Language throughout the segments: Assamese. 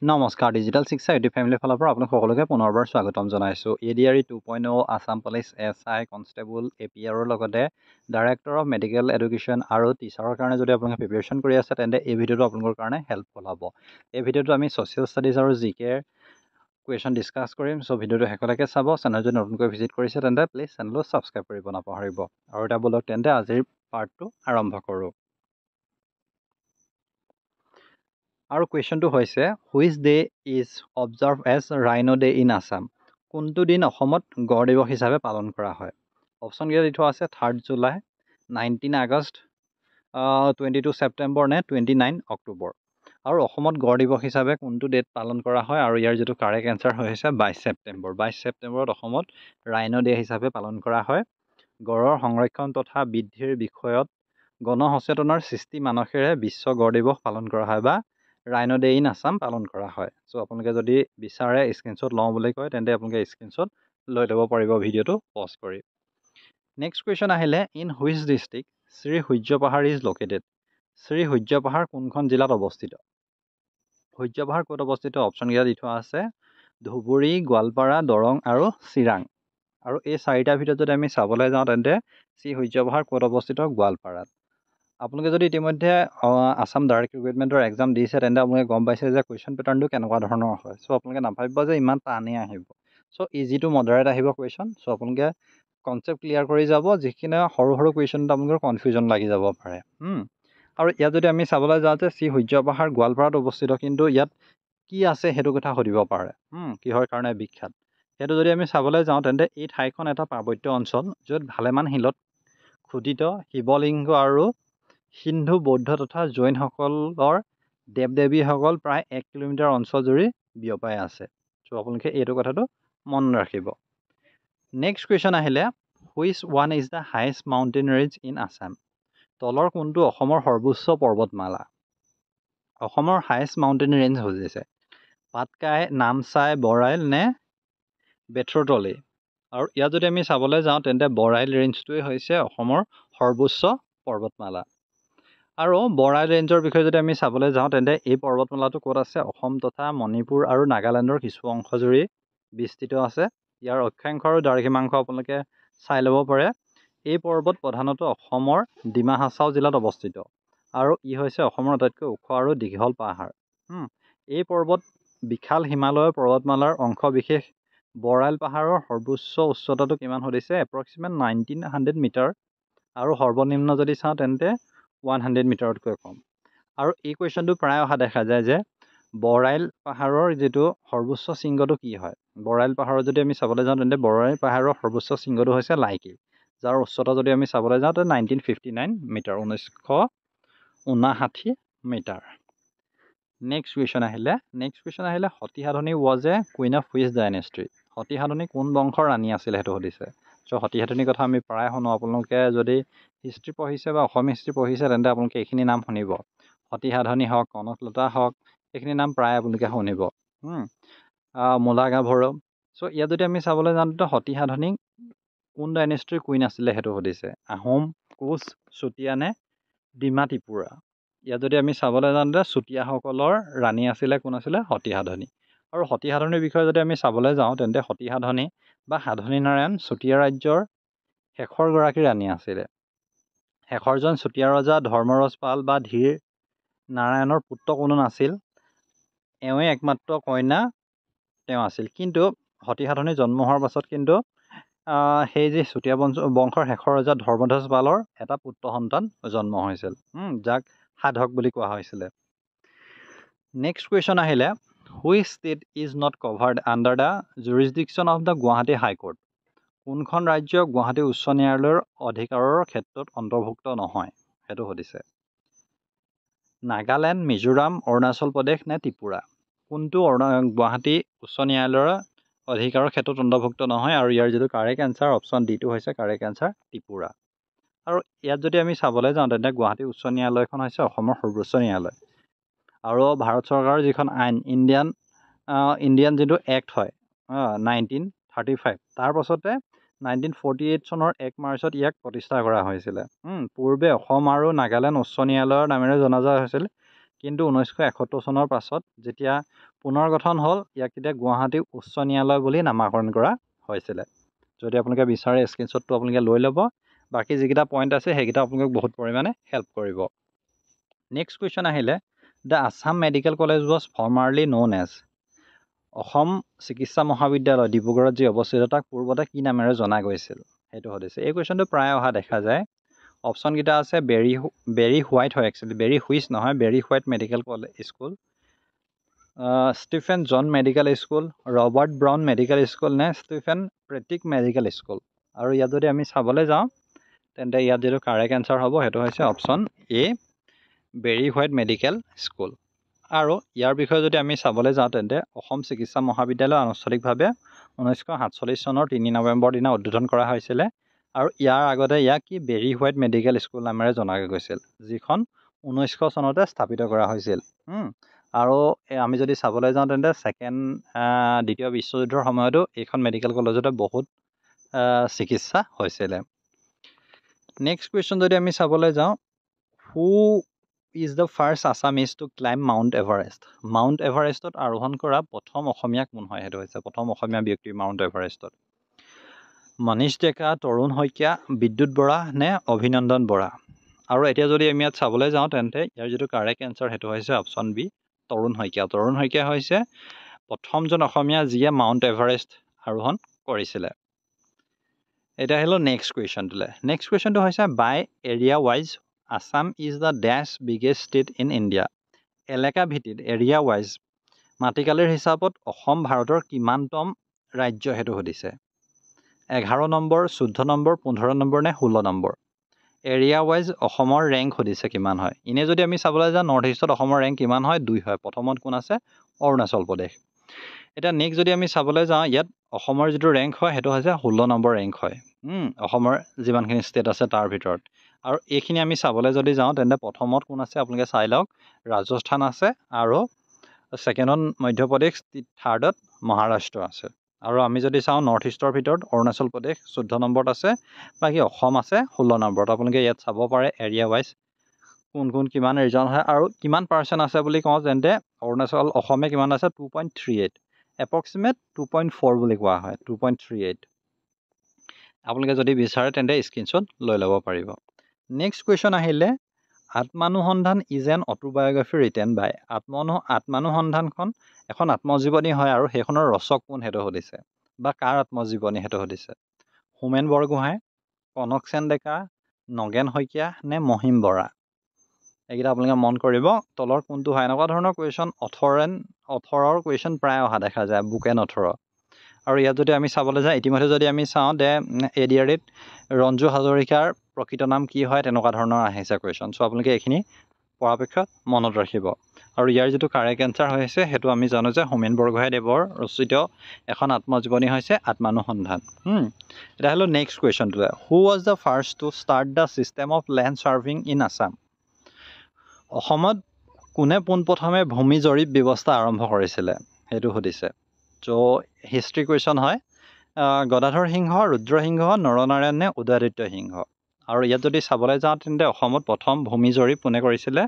নমস্কাৰ ডিজিটেল শিক্ষা ইউটিউব ফেমিলিৰ ফালৰ পৰা আপোনাক সকলোকে পুনৰবাৰ স্বাগতম জনাইছোঁ। ADRE 2.0 Assam police SI constable APRৰ লগতে ডাইৰেক্টৰ অফ মেডিকেল এডুকেশ্যন আৰু টিচাৰৰ কাৰণে যদি আপোনালোকে প্ৰিপেৰেশ্যন কৰি আছে তেন্তে এই ভিডিঅ'টো আপোনালোকৰ কাৰণে হেল্পফুল হ'ব। এই ভিডিঅ'টো আমি ছ'চিয়েল ষ্টাডিজ আৰু জিকে কুৱেশ্যন ডিছকাছ কৰিম। চ' ভিডিঅ'টো শেষলৈকে চাব। চেনেল যদি নতুনকৈ ভিজিট কৰিছে তেন্তে প্লিজ চেনেলটো ছাবস্ক্ৰাইব কৰিব নাপাহৰিব। আৰু এটা বলক তেন্তে আজিৰ পাৰ্টটো আৰম্ভ কৰোঁ। আৰু কুৱেশ্যনটো হৈছে which day is observe as rhino day in Assam. কোনটো দিন অসমত গড় দিৱস হিচাপে পালন কৰা হয়? অপশ্যন কেইটা দি থোৱা আছে 3 জুলাই, 19 আগষ্ট, 22 ছেপ্টেম্বৰ নে 29 অক্টোবৰ। আৰু অসমত গড় দিৱস হিচাপে কোনটো ডেট পালন কৰা হয়? আৰু ইয়াৰ যিটো কাৰেক্ট এনচাৰ হৈছে 22 ছেপ্টেম্বৰ। 22 ছেপ্টেম্বৰত অসমত ৰাইনো ডে হিচাপে পালন কৰা হয়। গড়ৰ সংৰক্ষণ তথা বৃদ্ধিৰ বিষয়ত গণ সচেতনৰ সৃষ্টি মানসেৰে বিশ্ব গড় দিৱস পালন কৰা হয় বা ৰাইনো ডে ইন আছাম পালন কৰা হয়। চ' আপোনালোকে যদি বিচাৰে স্ক্ৰীনশ্বট লওঁ বুলি কয় তেন্তে আপোনালোকে স্ক্ৰীনশ্বট লৈ ল'ব পাৰিব ভিডিঅ'টো পজ কৰি। নেক্সট কুৱেশ্যন আহিলে ইন হুইচ ডিষ্ট্ৰিক্ট শ্ৰী সূৰ্য পাহাৰ ইজ লোকেটেড। শ্ৰী সূৰ্য পাহাৰ কোনখন জিলাত অৱস্থিত? সূৰ্য পাহাৰ ক'ত অৱস্থিত? অপশ্যন কেইটা দি থোৱা আছে ধুবুৰী, গোৱালপাৰা, দৰং আৰু চিৰাং। আৰু এই চাৰিটাৰ ভিতৰত যদি আমি চাবলৈ যাওঁ তেন্তে শ্ৰী সূৰ্য পাহাৰ ক'ত অৱস্থিত? গোৱালপাৰাত। আপোনালোকে যদি ইতিমধ্যে আছাম ডাইৰেক্ট ৰিক্ৰুইটমেণ্টৰ এক্সাম দিছে তেন্তে আপোনালোকে গম পাইছে যে কুৱেশ্যন পেটাৰ্ণটো কেনেকুৱা ধৰণৰ হয়। চ' আপোনালোকে নাভাবিব যে ইমান টানেই আহিব। চ' ইজি টু মডাৰেট আহিব কুৱেশ্যন। চ' আপোনালোকে কনচেপ্ট ক্লিয়াৰ কৰি যাব, যিখিনি সৰু সৰু কুৱেশ্যনত আপোনালোকৰ কনফিউজন লাগি যাব পাৰে। আৰু ইয়াত যদি আমি চাবলৈ যাওঁ যে শ্ৰী সূৰ্য পাহাৰ গোৱালপাৰাত অৱস্থিত, কিন্তু ইয়াত কি আছে সেইটো কথা সুধিব পাৰে। কিহৰ কাৰণে বিখ্যাত সেইটো যদি আমি চাবলৈ যাওঁ তেন্তে এই ঠাইখন এটা পাৰ্বত্য অঞ্চল য'ত ভালেমান শিলত খোদিত শিৱলিংগ আৰু হিন্দু বৌদ্ধ তথা জৈনসকলৰ দেৱ দেৱীসকল প্ৰায় 1 কিলোমিটাৰ অঞ্চল জুৰি বিয়পাই আছে। চ' আপোনালোকে এইটো কথাটো মনত ৰাখিব। নেক্সট কুৱেশ্যন আহিলে which one is the highest mountain range in Assam. তলৰ কোনটো অসমৰ সৰ্বোচ্চ পৰ্বতমালা? অসমৰ হাইয়েষ্ট মাউণ্টেইন ৰেঞ্জ হৈছে পাটকাই, নামচাই, বৰাইল নে বেথৰতলি। আৰু ইয়াত যদি আমি চাবলৈ যাওঁ তেন্তে বৰাইল ৰেঞ্জটোৱে হৈছে অসমৰ সৰ্বোচ্চ পৰ্বতমালা। আৰু বৰাইল ৰেঞ্জৰ বিষয়ে যদি আমি চাবলৈ যাওঁ তেন্তে এই পৰ্বতমালাটো ক'ত আছে? অসম তথা মণিপুৰ আৰু নাগালেণ্ডৰ কিছু অংশ জুৰি বিস্তৃত আছে। ইয়াৰ অক্ষাংশ আৰু দ্ৰাঘিমাংশ আপোনালোকে চাই ল'ব পাৰে। এই পৰ্বত প্ৰধানতঃ অসমৰ ডিমা হাছাও জিলাত অৱস্থিত আৰু ই হৈছে অসমৰ আটাইতকৈ ওখ আৰু দীঘল পাহাৰ। এই পৰ্বত বিশাল হিমালয় পৰ্বতমালাৰ অংশ বিশেষ। বৰাইল পাহাৰৰ সৰ্বোচ্চ উচ্চতাটো কিমান সুধিছে? এপ্ৰক্সিমেট 1900 মিটাৰ আৰু সৰ্বনিম্ন যদি চাওঁ তেন্তে 100 মিটাৰতকৈ কম। আৰু এই কুৱেশ্যনটো প্ৰায় অহা দেখা যায় যে বৰাইল পাহাৰৰ যিটো সৰ্বোচ্চ শৃংগটো কি হয়? বৰাইল পাহাৰত যদি আমি চাবলৈ যাওঁ তেন্তে বৰাইল পাহাৰৰ সৰ্বোচ্চ শৃংগটো হৈছে লাইকি, যাৰ উচ্চতা যদি আমি চাবলৈ যাওঁ তেন্তে 1959 মিটাৰ, 1959 মিটাৰ। নেক্সট কুৱেশ্যন আহিলে Sati Sadhani was a queen of which dynasty. Sati Sadhani কোন বংশৰ ৰাণী আছিলে সেইটো সুধিছে। চ' সতী সাধনীৰ কথা আমি প্ৰায় শুনো। আপোনালোকে যদি হিষ্ট্ৰী পঢ়িছে বা অসম হিষ্ট্ৰী পঢ়িছে তেন্তে আপোনালোকে এইখিনি নাম শুনিব। সতী সাধনী হওক, কনকলতা হওক, এইখিনি নাম প্ৰায় আপোনালোকে শুনিব। মূলা গাভৰু। চ' ইয়াত যদি আমি চাবলৈ যাওঁ তেতিয়া সতী সাধনী কোন ডাইনেষ্টিৰ কুইন আছিলে সেইটো সুধিছে। আহোম, কোচ, চুতীয়া নে ডিমা ত্ৰিপুৰা। ইয়াত যদি আমি চাবলৈ যাওঁ তেতিয়া চুতীয়াসকলৰ ৰাণী আছিলে কোন আছিলে? সতী সাধনী। আৰু সতী সাধনীৰ বিষয়ে যদি আমি চাবলৈ যাওঁ তেন্তে সতী সাধনী বা সাধনী নাৰায়ণ চুতীয়া ৰাজ্যৰ শেষৰগৰাকী ৰাণী আছিলে। শেষৰজন চুতীয়া ৰজা ধৰ্মৰজ পাল বা ধীৰ নাৰায়ণৰ পুত্ৰ কোনো নাছিল। এওঁৱে একমাত্ৰ কন্যা তেওঁ আছিল। কিন্তু সতী সাধনী জন্ম হোৱাৰ পাছত কিন্তু সেই যি চুতীয়া বংশৰ শেষৰ ৰজা ধৰ্মধ্বজ পালৰ এটা পুত্ৰ সন্তান জন্ম হৈছিল, যাক সাধক বুলি কোৱা হৈছিলে। নেক্সট কুৱেশ্যন আহিলে which state is not covered under the jurisdiction of the Guwahati high court. কোনখন ৰাজ্য গুৱাহাটী উচ্চ ন্যায়ালয়ৰ অধিকাৰৰ ক্ষেত্ৰত অন্তৰ্ভুক্ত নহয় সেইটো সুধিছে। নাগালেণ্ড, মিজোৰাম, অৰুণাচল প্ৰদেশ নে ত্ৰিপুৰা। কোনটো গুৱাহাটী উচ্চ ন্যায়ালয়ৰ অধিকাৰৰ ক্ষেত্ৰত অন্তৰ্ভুক্ত নহয়? আৰু ইয়াৰ যিটো কাৰেক্ট এনচাৰ অপশ্যন ডিটো হৈছে কাৰেক্ট এনচাৰ ত্ৰিপুৰা। আৰু ইয়াত যদি আমি চাবলৈ যাওঁ তেন্তে গুৱাহাটী উচ্চ ন্যায়ালয়খন হৈছে অসমৰ সৰ্বোচ্চ ন্যায়ালয়। আৰু ভাৰত চৰকাৰৰ যিখন আইন ইণ্ডিয়ান যিটো এক্ট হয় 1935, তাৰ পাছতে 1948 চনৰ 1 মাৰ্চত ইয়াক প্ৰতিষ্ঠা কৰা হৈছিলে। পূৰ্বে অসম আৰু নাগালেণ্ড উচ্চ ন্যায়ালয়ৰ নামেৰে জনাজাত হৈছিল। কিন্তু 1971 চনৰ পাছত যেতিয়া পুনৰ গঠন হ'ল ইয়াক তেতিয়া গুৱাহাটী উচ্চ ন্যায়ালয় বুলি নামাকৰণ কৰা হৈছিলে। যদি আপোনালোকে বিচাৰে স্ক্ৰীনশ্বটটো আপোনালোকে লৈ ল'ব। বাকী যিকেইটা পইণ্ট আছে সেইকেইটা আপোনালোকক বহুত পৰিমাণে হেল্প কৰিব। নেক্সট কুৱেশ্যন আহিলে the Assam medical college was formerly known as. Assam চিকিৎসা মহাবিদ্যালয় ডিব্ৰুগড়ত যি অৱস্থিত তাক পূৰ্বতে কি নামেৰে জনা গৈছিল সেইটো সুধিছে। এই কুৱেশ্যনটো প্ৰায় অহা দেখা যায়। অপশ্যনকেইটা আছে বেৰী হোৱাইট হয়, একচুৱেলি বেৰী হুইচ নহয়, Berry White medical college school, Stephen John medical school, Robert Brown medical school নে ষ্টিফেন প্ৰেটিক মেডিকেল স্কুল। আৰু ইয়াত যদি আমি চাবলৈ যাওঁ তেন্তে ইয়াত যিটো কাৰেক্ট এনচাৰ হ'ব সেইটো হৈছে option A Barry White medical school. আৰু ইয়াৰ বিষয়ে যদি আমি চাবলৈ যাওঁ তেন্তে অসম চিকিৎসা মহাবিদ্যালয় আনুষ্ঠানিকভাৱে 1947 চনৰ 3 নৱেম্বৰ দিনা উদ্বোধন কৰা হৈছিলে। আৰু ইয়াৰ আগতে ইয়াক কি বেৰী হোৱাইট মেডিকেল স্কুল নামেৰে জনা গৈছিল, যিখন 1900 চনতে স্থাপিত কৰা হৈছিল। আৰু আমি যদি চাবলৈ যাওঁ তেন্তে দ্বিতীয় বিশ্বযুদ্ধৰ সময়তো এইখন মেডিকেল কলেজতে বহুত চিকিৎসা হৈছিলে। নেক্সট কুৱেশ্যন যদি আমি চাবলৈ যাওঁ, who is the first Assamese to climb Mount Everest. Mount এভাৰেষ্টত আৰোহণ কৰা প্ৰথম অসমীয়া কোন হয় সেইটো হৈছে, প্ৰথম অসমীয়া ব্যক্তি মাউণ্ট এভাৰেষ্টত। মনীষ ডেকা, তৰুণ শইকীয়া, বিদ্যুৎ বৰা নে অভিনন্দন বৰা। আৰু এতিয়া যদি আমি ইয়াত চাবলৈ যাওঁ তেন্তে ইয়াৰ যিটো কাৰেক্ট এনচাৰ সেইটো হৈছে অপশ্যন বি তৰুণ শইকীয়া। তৰুণ শইকীয়া হৈছে প্ৰথমজন অসমীয়া যিয়ে মাউণ্ট এভাৰেষ্ট আৰোহণ কৰিছিলে। এতিয়া আহিলোঁ নেক্সট কুৱেশ্যনটোলৈ। নেক্সট কুৱেশ্যনটো হৈছে by area wise Assam is the ডেছ বিগেষ্ট ষ্টেট ইন ইণ্ডিয়া। এলেকা ভিত্তিত এৰিয়া ৱাইজ মাটিকালিৰ হিচাপত অসম ভাৰতৰ কিমানতম ৰাজ্য সেইটো সুধিছে। 11 নম্বৰ, 14 নম্বৰ, 15 নম্বৰ নে 16 নম্বৰ। এৰিয়া ৱাইজ অসমৰ ৰেংক সুধিছে কিমান হয়। এনেই যদি আমি চাবলৈ যাওঁ নৰ্থ ইষ্টত অসমৰ ৰেংক কিমান হয়, 2 হয়। প্ৰথমত কোন আছে, অৰুণাচল প্ৰদেশ। এতিয়া নেক্সট যদি আমি চাবলৈ যাওঁ ইয়াত অসমৰ যিটো ৰেংক হয় সেইটো হৈছে 16 নম্বৰ ৰেংক হয় অসমৰ যিমানখিনি ষ্টেট আছে তাৰ ভিতৰত। আৰু এইখিনি আমি চাবলৈ যদি যাওঁ তেন্তে প্ৰথমত কোন আছে আপোনালোকে চাই লওক, ৰাজস্থান আছে, আৰু ছেকেণ্ডত মধ্যপ্ৰদেশ, থাৰ্ডত মহাৰাষ্ট্ৰ আছে। আৰু আমি যদি চাওঁ নৰ্থ ইষ্টৰ ভিতৰত অৰুণাচল প্ৰদেশ 14 নম্বৰত আছে, বাকী অসম আছে 16 নম্বৰত। আপোনালোকে ইয়াত চাব পাৰে এৰিয়া ৱাইজ কোন কোন কিমান ৰিজন হয় আৰু কিমান পাৰ্চেণ্ট আছে বুলি কওঁ তেন্তে অসমে কিমান আছে 2.38, এপ্ৰক্সিমেট 2.4 বুলি কোৱা হয়, 2.38। আপোনালোকে যদি বিচাৰে তেন্তে স্ক্ৰীনশ্বট লৈ ল'ব পাৰিব। নেক্সট কুৱেশ্যন আহিলে আত্মানুসন্ধান ইজ এন অটোবায়োগ্ৰাফি ৰিটেন বাই। আত্মানুসন্ধানখন এখন আত্মজীৱনী হয় আৰু সেইখনৰ ৰচক কোন সেইটো সুধিছে, বা কাৰ আত্মজীৱনী সেইটো সুধিছে। হোমেন বৰগোহাঁই, কনক সেন ডেকা, নগেন শইকীয়া নে মহিম বৰা। এইকেইটা আপোনালোকে মন কৰিব তলৰ কোনটো হয়। এনেকুৱা ধৰণৰ কুৱেশ্যন অথৰৰ কুৱেশ্যন প্ৰায় অহা দেখা যায়, বুক এণ্ড অথৰ। আৰু ইয়াত যদি আমি চাবলৈ যাওঁ ইতিমধ্যে যদি আমি চাওঁ ADR-ত ৰঞ্জু হাজৰিকাৰ প্ৰকৃত নাম কি হয় তেনেকুৱা ধৰণৰ আহিছে কুৱেশ্যন। চ' আপোনালোকে এইখিনি পৰাপক্ষত মনত ৰাখিব। আৰু ইয়াৰ যিটো কাৰেক্ট এনচাৰ হৈছে সেইটো আমি জানো যে হোমেন বৰগোহাঁই দেৱৰ ৰচিত এখন আত্মজীৱনী হৈছে আত্মানুসন্ধান। এতিয়া হ'লো নেক্সট কুৱেশ্যনটোলৈ, who was the first to start the system of land surveying in Assam. অসমত কোনে পোনপ্ৰথমে ভূমি জৰীপ ব্যৱস্থা আৰম্ভ কৰিছিলে সেইটো সুধিছে। চ' হিষ্ট্ৰী কুৱেশ্যন হয়। গদাধৰ সিংহ, ৰুদ্ৰসিংহ, নৰনাৰায়ণ নে উদয়াদিত্য সিংহ। আৰু ইয়াত যদি চাবলৈ যাওঁ তেন্তে অসমত প্ৰথম ভূমি জৰীপ কোনে কৰিছিলে,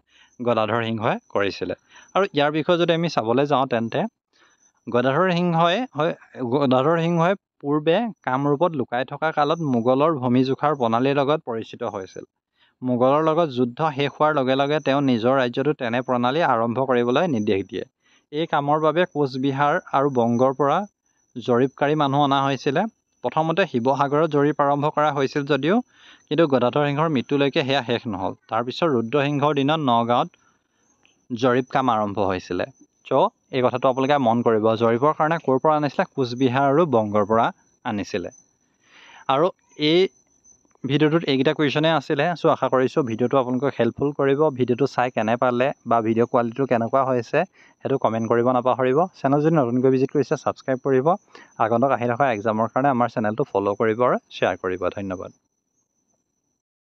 গদাধৰ সিংহই কৰিছিলে। আৰু ইয়াৰ বিষয়ে যদি আমি চাবলৈ যাওঁ তেন্তে গদাধৰ সিংহই পূৰ্বে কামৰূপত লুকাই থকা কালত মোগলৰ ভূমি জোখাৰ প্ৰণালীৰ লগত পৰিচিত হৈছিল। মোগলৰ লগত যুদ্ধ শেষ হোৱাৰ লগে লগে তেওঁ নিজৰ ৰাজ্যটো তেনে প্ৰণালী আৰম্ভ কৰিবলৈ নিৰ্দেশ দিয়ে। এই কামৰ বাবে কোচবিহাৰ আৰু বংগৰ পৰা জৰীপকাৰী মানুহ অনা হৈছিলে। প্ৰথমতে শিৱসাগৰত জৰীপ আৰম্ভ কৰা হৈছিল যদিও কিন্তু গদাধৰ সিংহৰ মৃত্যুলৈকে সেয়া শেষ নহ'ল। তাৰপিছত ৰুদ্ৰসিংহৰ দিনত নগাঁৱত জৰীপ কাম আৰম্ভ হৈছিলে। চ' এই কথাটো আপোনালোকে মন কৰিব, জৰীপৰ কাৰণে ক'ৰ পৰা আনিছিলে, কোচবিহাৰ আৰু বংগৰ পৰা আনিছিলে। আৰু এই ভিডিঅ'টোত এইকেইটা কুৱেশ্যনেই আছিলে। চ' আশা কৰিছোঁ ভিডিঅ'টো আপোনালোকক হেল্পফুল কৰিব। ভিডিঅ'টো চাই কেনে পালে বা ভিডিঅ' কোৱালিটিটো কেনেকুৱা হৈছে সেইটো কমেণ্ট কৰিব নাপাহৰিব। চেনেল যদি নতুনকৈ ভিজিট কৰিছে ছাবস্ক্ৰাইব কৰিব। আগন্তুক আহি থকা এক্সামৰ কাৰণে আমাৰ চেনেলটো ফ'ল' কৰিব আৰু শ্বেয়াৰ কৰিব। ধন্যবাদ।